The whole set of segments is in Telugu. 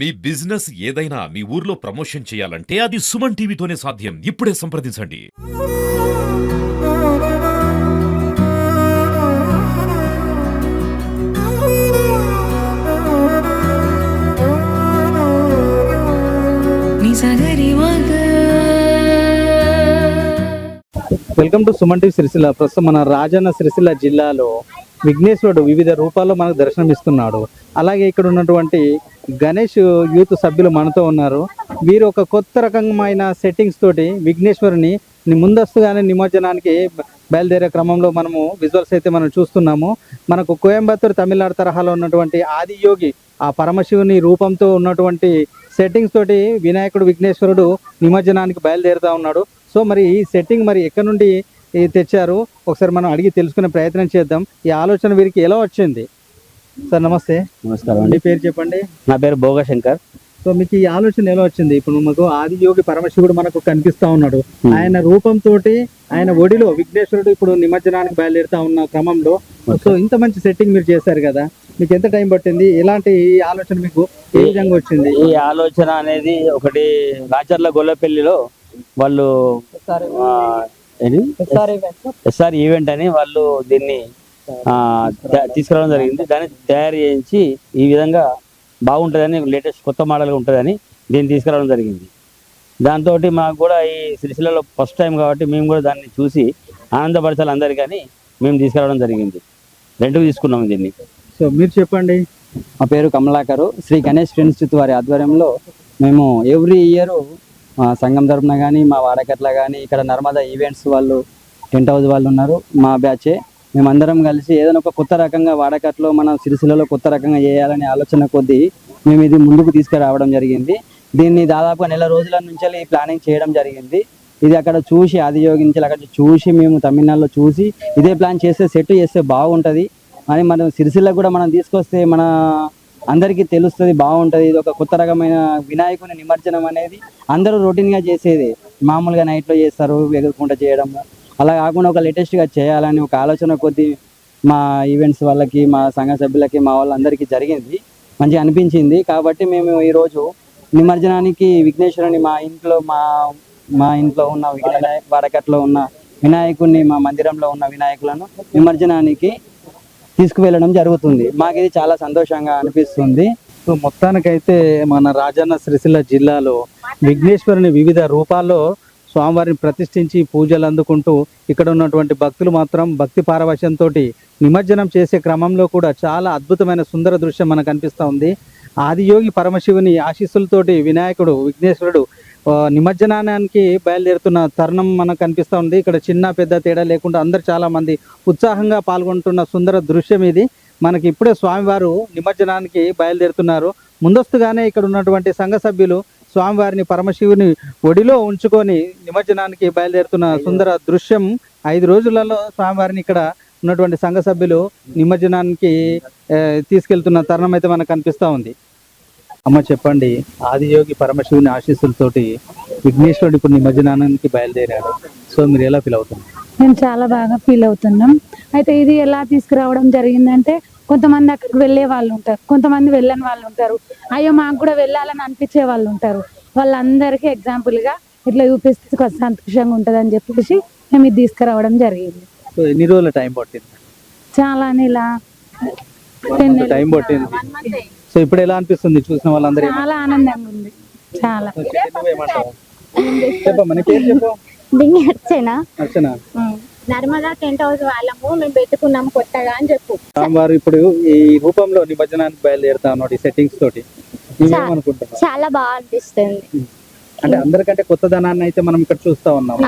మీ బిజినెస్ ఏదైనా మీ ఊర్లో ప్రమోషన్ చేయాలంటే అది సుమన్ టీవీతోనే సాధ్యం. ఇప్పుడే సంప్రదించండి. Welcome to Suman TV Sircilla. ప్రస్తుతం మన రాజన్న సిరిసిల్ల జిల్లాలో విఘ్నేశ్వరుడు వివిధ రూపాల్లో మనకు దర్శనమిస్తున్నాడు. అలాగే ఇక్కడ ఉన్నటువంటి గణేష్ యూత్ సభ్యులు మనతో ఉన్నారు. వీరు ఒక కొత్త రకమైన సెట్టింగ్స్ తోటి విఘ్నేశ్వరుని ముందస్తుగానే నిమజ్జనానికి బయలుదేరే క్రమంలో మనము విజువల్స్ అయితే మనం చూస్తున్నాము. మనకు కోయంబత్తూరు తమిళనాడు తరహాలో ఉన్నటువంటి ఆదియోగి ఆ పరమశివుని రూపంతో ఉన్నటువంటి సెట్టింగ్స్ తోటి వినాయకుడు విఘ్నేశ్వరుడు నిమజ్జనానికి బయలుదేరుతా ఉన్నాడు. సో మరి ఈ సెట్టింగ్ మరి ఎక్కడి నుండి తెచ్చారు ఒకసారి మనం అడిగి తెలుసుకునే ప్రయత్నం చేద్దాం. ఈ ఆలోచన వీరికి ఎలా వచ్చింది? సార్ నమస్తే. నమస్కారం అండి. పేరు చెప్పండి. నా పేరు భోగశంకర్. సో మీకు ఈ ఆలోచన ఎలా వచ్చింది? ఇప్పుడు మనకు ఆదియోగి పరమశివుడు మనకు కనిపిస్తా ఉన్నాడు. ఆయన రూపంతో ఆయన ఒడిలో విఘ్నేశ్వరుడు ఇప్పుడు నిమజ్జనానికి బయలుదేరుతా ఉన్న క్రమంలో సో ఇంత మంచి సెట్టింగ్ మీరు చేశారు కదా, మీకు ఎంత టైం పట్టింది? ఎలాంటి ఈ ఆలోచన మీకు ఏ విధంగా వచ్చింది? ఈ ఆలోచన అనేది ఒకటి రాచర్ల గొల్లపల్లిలో వాళ్ళు ఎస్ఆర్ ఈవెంట్ అని వాళ్ళు దీన్ని తీసుకురావడం జరిగింది. దాన్ని తయారు చేయించి ఈ విధంగా బాగుంటుందని, లేటెస్ట్ కొత్త మోడల్గా ఉంటుందని దీన్ని తీసుకురావడం జరిగింది. దాంతో మాకు కూడా ఈ సిరిసిల్లలో ఫస్ట్ టైం కాబట్టి మేము కూడా దాన్ని చూసి ఆనందపరచాలి అందరికీ మేము తీసుకురావడం జరిగింది. రెండుకు తీసుకున్నాము దీన్ని. సో మీరు చెప్పండి. మా పేరు కమలాకరు. శ్రీ గణేష్ ఫ్రెండ్స్ వారి ఆధ్వర్యంలో మేము ఎవ్రీ ఇయర్ సంఘం తరపున కానీ మా వాడకట్ల కానీ ఇక్కడ నర్మదా ఈవెంట్స్ వాళ్ళు టెంట్ హౌస్ వాళ్ళు ఉన్నారు, మా బ్యాచే. మేమందరం కలిసి ఏదైనా ఒక కొత్త రకంగా వాడకట్లో మనం సిరిసిల్లలో కొత్త రకంగా చేయాలనే ఆలోచన కొద్దీ మేము ఇది ముందుకు తీసుకురావడం జరిగింది. దీన్ని దాదాపుగా నెల రోజుల నుంచి ప్లానింగ్ చేయడం జరిగింది. ఇది అక్కడ చూసి ఆదియోగి నుంచి అక్కడ చూసి మేము తమిళనాడులో చూసి ఇదే ప్లాన్ చేస్తే సెట్ చేస్తే బాగుంటుంది అని మనం సిరిసిల్లకు కూడా మనం తీసుకొస్తే మన అందరికీ తెలుస్తుంది, బాగుంటుంది. ఇది ఒక కొత్త రకమైన వినాయకుని నిమజ్జనం అనేది అందరూ రొటీన్గా చేసేది, మామూలుగా నైట్లో చేస్తారు ఎగురుకుంటూ చేయడం. అలా కాకుండా ఒక లేటెస్ట్గా చేయాలని ఒక ఆలోచన కొద్దీ మా ఈవెంట్స్ వాళ్ళకి, మా సంఘ సభ్యులకి, మా వాళ్ళందరికీ జరిగింది, మంచిగా అనిపించింది. కాబట్టి మేము ఈరోజు నిమజ్జనానికి విఘ్నేశ్వరుని మా ఇంట్లో ఉన్న వాడకట్లో ఉన్న వినాయకుడిని, మా మందిరంలో ఉన్న వినాయకులను నిమజ్జనానికి తీసుకువెళ్ళడం జరుగుతుంది. మాకు ఇది చాలా సంతోషంగా అనిపిస్తుంది. సో మొత్తానికైతే మన రాజన్న సిరిసిల్ల జిల్లాలో విఘ్నేశ్వరుని వివిధ రూపాల్లో స్వామివారిని ప్రతిష్ఠించి పూజలు అందుకుంటూ ఇక్కడ ఉన్నటువంటి భక్తులు మాత్రం భక్తి పారవశ్యంతో నిమజ్జనం చేసే క్రమంలో కూడా చాలా అద్భుతమైన సుందర దృశ్యం మనకు కనిపిస్తూ ఉంది. ఆదియోగి పరమశివుని ఆశీస్సులతోటి వినాయకుడు విఘ్నేశ్వరుడు నిమజ్జనానికి బయలుదేరుతున్న తరుణం మనకు కనిపిస్తూ ఉంది. ఇక్కడ చిన్న పెద్ద తేడా లేకుండా అందరు చాలా మంది ఉత్సాహంగా పాల్గొంటున్న సుందర దృశ్యం ఇది. మనకి ఇప్పుడే స్వామివారు నిమజ్జనానికి బయలుదేరుతున్నారు. ముందస్తుగానే ఇక్కడ ఉన్నటువంటి సంఘ సభ్యులు స్వామివారిని పరమశివుని ఒడిలో ఉంచుకొని నిమజ్జనానికి బయలుదేరుతున్న సుందర దృశ్యం. 5 రోజులలో స్వామివారిని ఇక్కడ ఉన్నటువంటి సంఘ సభ్యులు నిమజ్జనానికి తీసుకెళ్తున్న తరుణం అయితే మనకు కనిపిస్తూ ఉంది. అమ్మ చెప్పండి, ఆదియోగి పరమశివుని ఆశీస్సులతోటి విఘ్నేశ్వరుడు ఇప్పుడు నిమజ్జనానికి బయలుదేరాడు. సో మీరు ఎలా ఫీల్ అవుతున్నారు? మేము చాలా బాగా ఫీల్ అవుతున్నాం. అయితే ఇది ఎలా తీసుకురావడం జరిగిందంటే, కొంతమంది అక్కడికి వెళ్ళే వాళ్ళు ఉంటారు, కొంతమంది వెళ్ళని వాళ్ళు ఉంటారు, అయ్యో మాకు కూడా వెళ్ళాలని అనిపించే వాళ్ళు ఉంటారు. వాళ్ళందరికీ ఎగ్జాంపుల్గా ఇట్లా చూపిస్తే సంతోషంగా ఉంటుంది అని చెప్పేసి మేము ఇది తీసుకురావడం జరిగింది. సో ఎన్ని రోజుల టైం పట్టింది? చాలా ఇలా టైం పట్టింది. సో ఇప్పుడు ఎలా అనిపిస్తుంది చూసిన వాళ్ళందరూ? చాలా ఆనందంగా ఉంది. చాలా నర్మదా టెంట్ హౌస్ వాళ్ళము మేము పెట్టుకున్నాము కొత్తగా అని చెప్పు. వారు ఇప్పుడు ఈ రూపంలో నిమజ్జనానికి బయలుదేరుతా ఉన్నాడు ఈ సెట్టింగ్స్ తోటి. అనుకుంటున్నాం చాలా బాగా అనిపిస్తుంది. అంటే అందరికంటే కొత్తదనాన్ని అయితే మనం ఇక్కడ చూస్తా ఉన్నాం.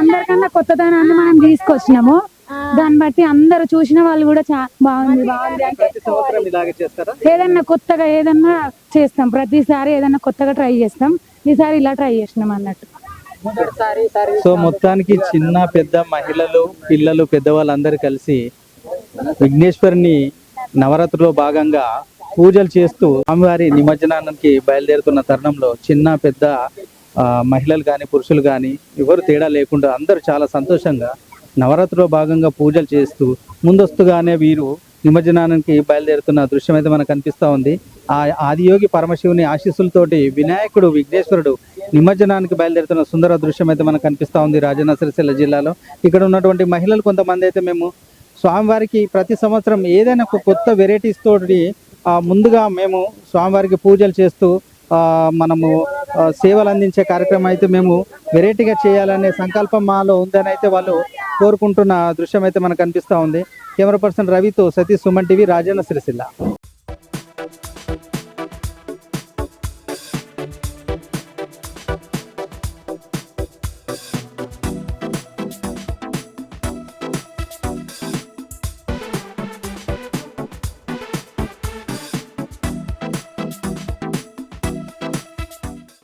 అందరికన్నా కొత్తదనాన్ని మనం తీసుకొచ్చినాము. దాన్ని బట్టి అందరు చూసిన వాళ్ళు కూడా బాగుంది బాగుంది అంటే ఏదన్నా కొత్తగా ఏదన్నా చేస్తాం, ప్రతిసారి ఏదన్నా కొత్తగా ట్రై చేస్తాం. ఈసారి ఇలా ట్రై చేసినాం అన్నట్టు. సో మొత్తానికి చిన్న పెద్ద మహిళలు, పిల్లలు, పెద్దవాళ్ళందరూ కలిసి విఘ్నేశ్వరుని నవరాత్రిలో భాగంగా పూజలు చేస్తూ స్వామివారి నిమజ్జనానికి బయలుదేరుతున్న తరుణంలో చిన్న పెద్ద మహిళలు కానీ పురుషులు కానీ ఎవరు తేడా లేకుండా అందరూ చాలా సంతోషంగా నవరాత్రిలో భాగంగా పూజలు చేస్తూ ముందస్తుగానే వీరు నిమజ్జనానికి బయలుదేరుతున్న దృశ్యం అయితే మనకు కనిపిస్తూ ఉంది. ఆ ఆదియోగి పరమశివుని ఆశీస్సులతోటి వినాయకుడు విఘ్నేశ్వరుడు నిమజ్జనానికి బయలుదేరుతున్న సుందర దృశ్యం అయితే మనకు కనిపిస్తూ ఉంది రాజన్న సిరిసిల్ల జిల్లాలో. ఇక్కడ ఉన్నటువంటి మహిళలు కొంతమంది అయితే మేము స్వామివారికి ప్రతి సంవత్సరం ఏదైనా ఒక కొత్త వెరైటీస్ తోటి ముందుగా మేము స్వామివారికి పూజలు చేస్తూ మనము సేవలు అందించే కార్యక్రమం అయితే మేము వెరైటీగా చేయాలనే సంకల్పం మాలో ఉందని అయితే వాళ్ళు కోరుకుంటున్న దృశ్యం అయితే మనకు కనిపిస్తూ ఉంది. కెమెరా పర్సన్ రవితో సతీష్, సుమన్ టీవీ, రాజన్న సిరిసిల్ల.